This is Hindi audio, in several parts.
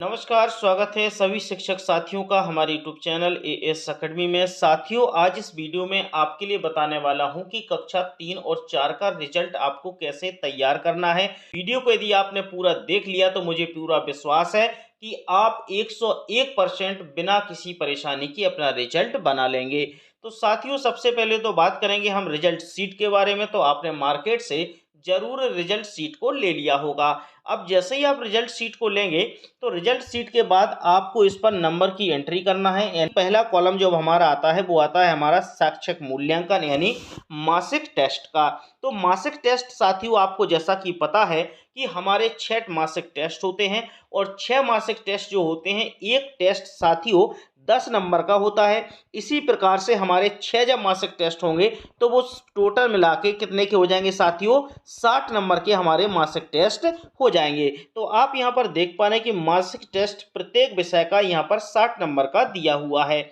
नमस्कार, स्वागत है सभी शिक्षक साथियों का हमारे यूट्यूब चैनल एएस अकेडमी में। साथियों, आज इस वीडियो में आपके लिए बताने वाला हूं कि कक्षा 3 और 4 का रिजल्ट आपको कैसे तैयार करना है। वीडियो को यदि आपने पूरा देख लिया तो मुझे पूरा विश्वास है कि आप 101% बिना किसी परेशानी के अपना रिजल्ट बना लेंगे। तो साथियों, सबसे पहले तो बात करेंगे हम रिजल्ट शीट के बारे में। तो आपने मार्केट से जरूर रिजल्ट शीट को ले लिया होगा। अब जैसे ही आप रिजल्ट शीट को लेंगे तो रिजल्ट शीट के बाद आपको इस पर नंबर की एंट्री करना है। यानी पहला कॉलम जो हमारा आता है वो आता है हमारा शैक्षिक मूल्यांकन यानी मासिक टेस्ट का। तो मासिक टेस्ट साथियों, आपको जैसा कि पता है कि हमारे 6 मासिक टेस्ट होते हैं और 6 मासिक टेस्ट जो होते हैं, एक टेस्ट साथियों 10 नंबर का होता है। इसी प्रकार से हमारे 6 जब मासिक टेस्ट होंगे तो वो टोटल मिला के कितने के हो जाएंगे साथियों, 60 नंबर के हमारे मासिक टेस्ट हो जाएंगे। तो आप यहाँ पर देख पा रहे हैं कि मासिक टेस्ट प्रत्येक विषय का यहाँ पर 60 नंबर का दिया हुआ है।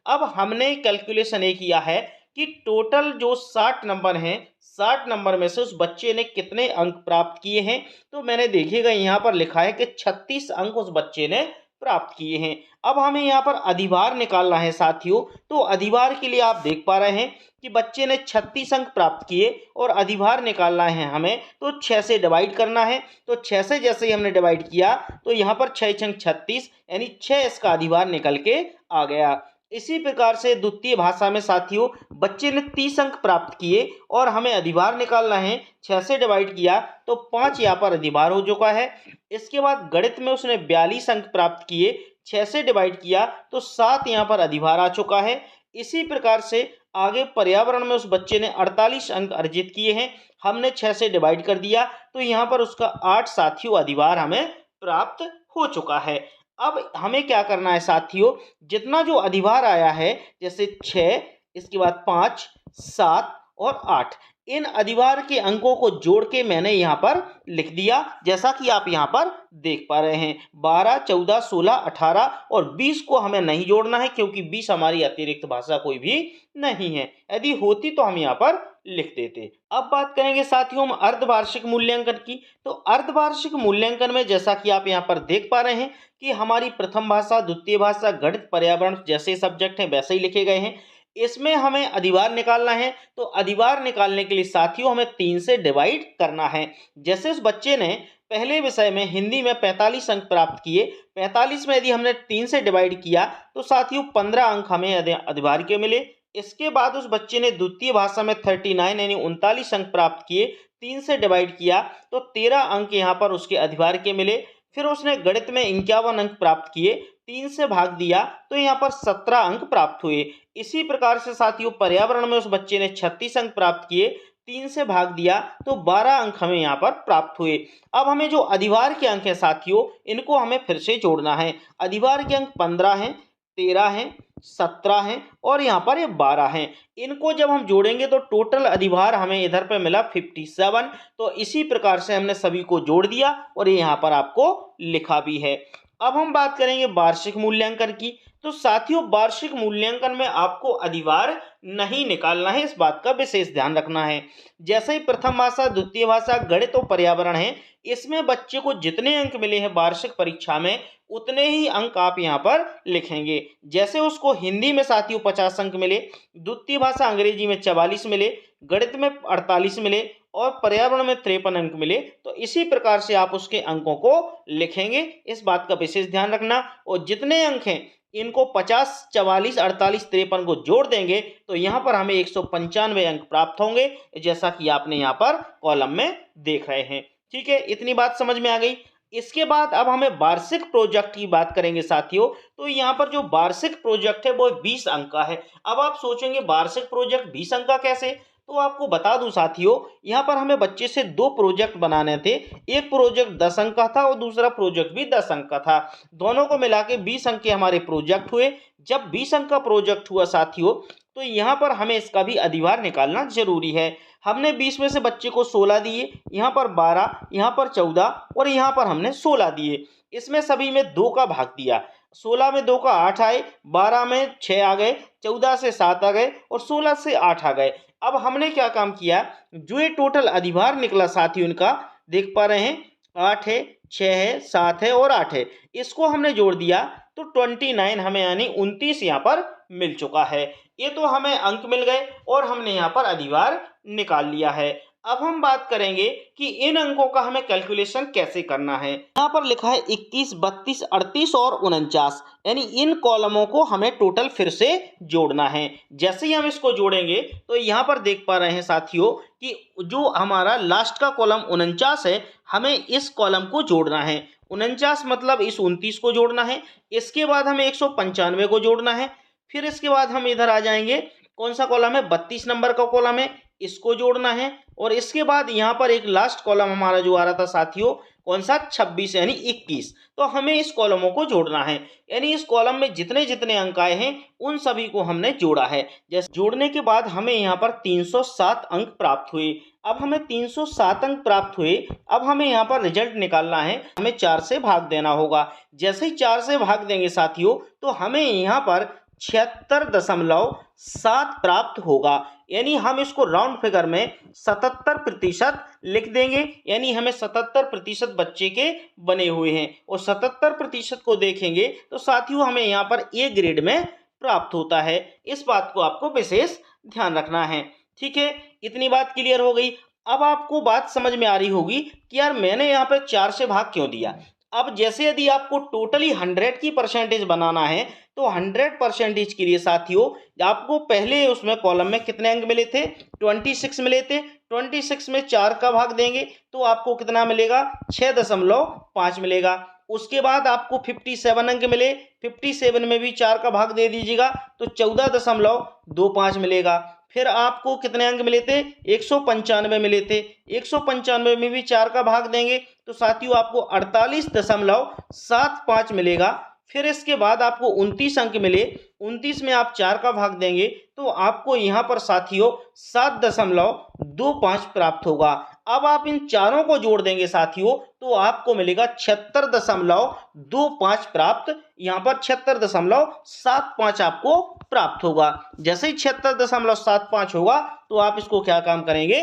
अब हमने कैलकुलेशन ये किया है कि टोटल जो 60 नंबर हैं, 60 नंबर में से उस बच्चे ने कितने अंक प्राप्त किए हैं। तो मैंने देखिएगा यहाँ पर लिखा है कि 36 अंक उस बच्चे ने प्राप्त किए हैं। अब हमें यहाँ पर अधिभार निकालना है साथियों। तो अधिभार के लिए आप देख पा रहे हैं कि बच्चे ने 36 अंक प्राप्त किए और अधिभार निकालना है हमें, तो 6 से डिवाइड करना है। तो 6 से जैसे ही हमने डिवाइड किया तो यहाँ पर 6 छंग 36 यानी 6 इसका अधिभार निकल के आ गया। इसी प्रकार से द्वितीय भाषा में साथियों बच्चे ने 30 अंक प्राप्त किए और हमें अधिभार निकालना है। 6 से डिवाइड किया तो 5 यहाँ पर अधिभार हो चुका है। इसके बाद गणित में उसने 42 अंक प्राप्त किए, 6 से डिवाइड किया तो 7 यहाँ पर अधिभार आ चुका है। इसी प्रकार से आगे पर्यावरण में उस बच्चे ने 48 अंक अर्जित किए हैं, हमने 6 से डिवाइड कर दिया तो यहाँ पर उसका 8 साथियों अधिभार हमें प्राप्त हो चुका है। अब हमें क्या करना है साथियों, जितना जो अधिभार आया है, जैसे 6, इसके बाद 5, 7 और 8, इन अधिभार के अंकों को जोड़ के मैंने यहाँ पर लिख दिया, जैसा कि आप यहाँ पर देख पा रहे हैं। 12, 14, 16, 18 और 20 को हमें नहीं जोड़ना है क्योंकि 20 हमारी अतिरिक्त भाषा कोई भी नहीं है। यदि होती तो हम यहाँ पर लिख देते। अब बात करेंगे साथियों हम अर्धवार्षिक मूल्यांकन की। तो अर्धवार्षिक मूल्यांकन में जैसा कि आप यहाँ पर देख पा रहे हैं कि हमारी प्रथम भाषा, द्वितीय भाषा, गणित, पर्यावरण जैसे सब्जेक्ट हैं वैसे ही लिखे गए हैं। इसमें हमें अधिभार निकालना है। तो अधिभार निकालने के लिए साथियों हमें 3 से डिवाइड करना है। जैसे उस बच्चे ने पहले विषय में हिंदी में 45 अंक प्राप्त किए, 45 में यदि हमने 3 से डिवाइड किया तो साथियों 15 अंक हमें अधिभार के मिले। इसके बाद उस बच्चे ने द्वितीय भाषा में 39 यानी 39 अंक प्राप्त किए, 3 से डिवाइड किया तो 13 अंक यहाँ पर उसके अधिभार के मिले। फिर उसने गणित में 51 अंक प्राप्त किए, 3 से भाग दिया तो यहाँ पर 17 अंक प्राप्त हुए। इसी प्रकार से साथियों पर्यावरण में उस बच्चे ने 36 अंक प्राप्त किए, 3 से भाग दिया तो 12 अंक हमें यहाँ पर प्राप्त हुए। अब हमें जो अधिभार के अंक हैं साथियों, इनको हमें फिर से जोड़ना है। अधिभार के अंक 15 हैं, 13 हैं, 17 हैं और यहाँ पर ये 12 हैं। इनको जब हम जोड़ेंगे तो टोटल अधिभार हमें इधर पे मिला 57। तो इसी प्रकार से हमने सभी को जोड़ दिया और ये यहाँ पर आपको लिखा भी है। अब हम बात करेंगे वार्षिक मूल्यांकन की। तो साथियों वार्षिक मूल्यांकन में आपको अधिभार नहीं निकालना है, इस बात का विशेष ध्यान रखना है। जैसे ही प्रथम भाषा, द्वितीय भाषा, गणित और पर्यावरण है, इसमें बच्चे को जितने अंक मिले हैं वार्षिक परीक्षा में उतने ही अंक आप यहाँ पर लिखेंगे। जैसे उसको हिंदी में साथियों 50 अंक मिले, द्वितीय भाषा अंग्रेजी में 44 मिले, गणित में 48 मिले और पर्यावरण में 53 अंक मिले, तो इसी प्रकार से आप उसके अंकों को लिखेंगे, इस बात का विशेष ध्यान रखना। और जितने अंक हैं इनको 50, 44, 48, 53 को जोड़ देंगे तो यहाँ पर हमें 195 अंक प्राप्त होंगे, जैसा कि आपने यहाँ पर कॉलम में देख रहे हैं। ठीक है, इतनी बात समझ में आ गई। इसके बाद अब हमें वार्षिक प्रोजेक्ट की बात करेंगे साथियों। तो यहाँ पर जो वार्षिक प्रोजेक्ट है वो 20 अंक का है। अब आप सोचेंगे वार्षिक प्रोजेक्ट 20 अंक का कैसे, तो आपको बता दूं साथियों, यहाँ पर हमें बच्चे से 2 प्रोजेक्ट बनाने थे। एक प्रोजेक्ट 10 अंक का था और दूसरा प्रोजेक्ट भी 10 अंक का था। दोनों को मिला के 20 अंक के हमारे प्रोजेक्ट हुए। जब 20 अंक का प्रोजेक्ट हुआ साथियों तो यहाँ पर हमें इसका भी अधिभार निकालना जरूरी है। हमने 20 में से बच्चे को 16 दिए, यहाँ पर 12, यहाँ पर 14 और यहाँ पर हमने 16 दिए। इसमें सभी में 2 का भाग दिया। 16 में 2 का 8 आए, 12 में 6 आ गए, 14 से 7 आ गए और 16 से 8 आ गए। अब हमने क्या काम किया, जो ये टोटल अधिभार निकला साथियों इनका देख पा रहे हैं 8 है, 6 है, 7 है और 8 है। इसको हमने जोड़ दिया तो 29 हमें यानी 29 यहाँ पर मिल चुका है। ये तो हमें अंक मिल गए और हमने यहाँ पर अधिभार निकाल लिया है। अब हम बात करेंगे कि इन अंकों का हमें कैलकुलेशन कैसे करना है। यहाँ पर लिखा है 21, 32, 38 और 49, यानी इन कॉलमों को हमें टोटल फिर से जोड़ना है। जैसे ही हम इसको जोड़ेंगे तो यहाँ पर देख पा रहे हैं साथियों कि जो हमारा लास्ट का कॉलम 49 है, हमें इस कॉलम को जोड़ना है। 49 मतलब इस 29 को जोड़ना है। इसके बाद हमें 195 को जोड़ना है। फिर इसके बाद हम इधर आ जाएंगे, कौन सा कॉलम है, 32 नंबर का कॉलम है, इसको जोड़ना है। और इसके बाद यहाँ पर एक लास्ट कॉलम हमारा जो आ रहा था साथियों, कौन सा, 26 यानी 21। तो हमें इस कॉलमों को जोड़ना है, यानी इस कॉलम में जितने जितने अंक आए हैं उन सभी को हमने जोड़ा है। जैसे जोड़ने के बाद हमें यहाँ पर 307 अंक प्राप्त हुए। अब हमें 307 अंक प्राप्त हुए। अब हमें यहाँ पर रिजल्ट निकालना है, हमें 4 से भाग देना होगा। जैसे ही 4 से भाग देंगे साथियों तो हमें यहाँ पर 76.7 प्राप्त होगा। यानी हम इसको राउंड फिगर में 77% लिख देंगे, यानी हमें 77% बच्चे के बने हुए हैं। और 77% को देखेंगे तो साथियों हमें यहाँ पर ए ग्रेड में प्राप्त होता है। इस बात को आपको विशेष ध्यान रखना है। ठीक है, इतनी बात क्लियर हो गई। अब आपको बात समझ में आ रही होगी कि यार मैंने यहाँ पे 4 से भाग क्यों दिया। अब जैसे यदि आपको टोटली 100 की परसेंटेज बनाना है तो 100% के लिए साथियों आपको पहले उसमें कॉलम में कितने अंक मिले थे, 26 मिले थे। 26 में 4 का भाग देंगे तो आपको कितना मिलेगा, 6.5 मिलेगा। उसके बाद आपको 57 अंक मिले, 57 में भी 4 का भाग दे दीजिएगा तो 14.25 मिलेगा। फिर आपको कितने अंक मिले थे, 195 मिले थे। 195 में भी 4 का भाग देंगे तो साथियों आपको 48.75 मिलेगा। फिर इसके बाद आपको 29 अंक मिले। 29 में आप 4 का भाग देंगे तो आपको यहाँ पर साथियों 7.25 प्राप्त होगा। अब आप इन चारों को जोड़ देंगे साथियों तो आपको मिलेगा 76.25 प्राप्त। यहाँ पर 76.75 आपको प्राप्त होगा। जैसे ही 76.75 होगा तो आप इसको क्या काम करेंगे,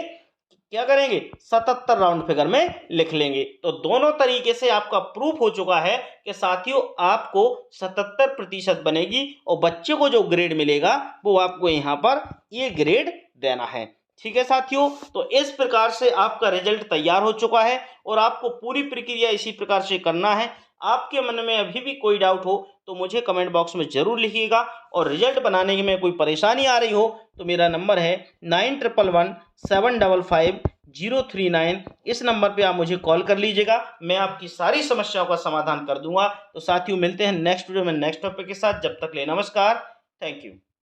क्या करेंगे, 77 राउंड फिगर में लिख लेंगे। तो दोनों तरीके से आपका प्रूफ हो चुका है कि साथियों आपको 77% बनेगी और बच्चे को जो ग्रेड मिलेगा वो आपको यहाँ पर ये ग्रेड देना है। ठीक है साथियों, तो इस प्रकार से आपका रिजल्ट तैयार हो चुका है और आपको पूरी प्रक्रिया इसी प्रकार से करना है। आपके मन में अभी भी कोई डाउट हो तो मुझे कमेंट बॉक्स में जरूर लिखिएगा। और रिजल्ट बनाने में कोई परेशानी आ रही हो तो मेरा नंबर है 9111755039। इस नंबर पे आप मुझे कॉल कर लीजिएगा, मैं आपकी सारी समस्याओं का समाधान कर दूंगा। तो साथियों मिलते हैं नेक्स्ट वीडियो में नेक्स्ट टॉपिक के साथ। जब तक ले नमस्कार, थैंक यू।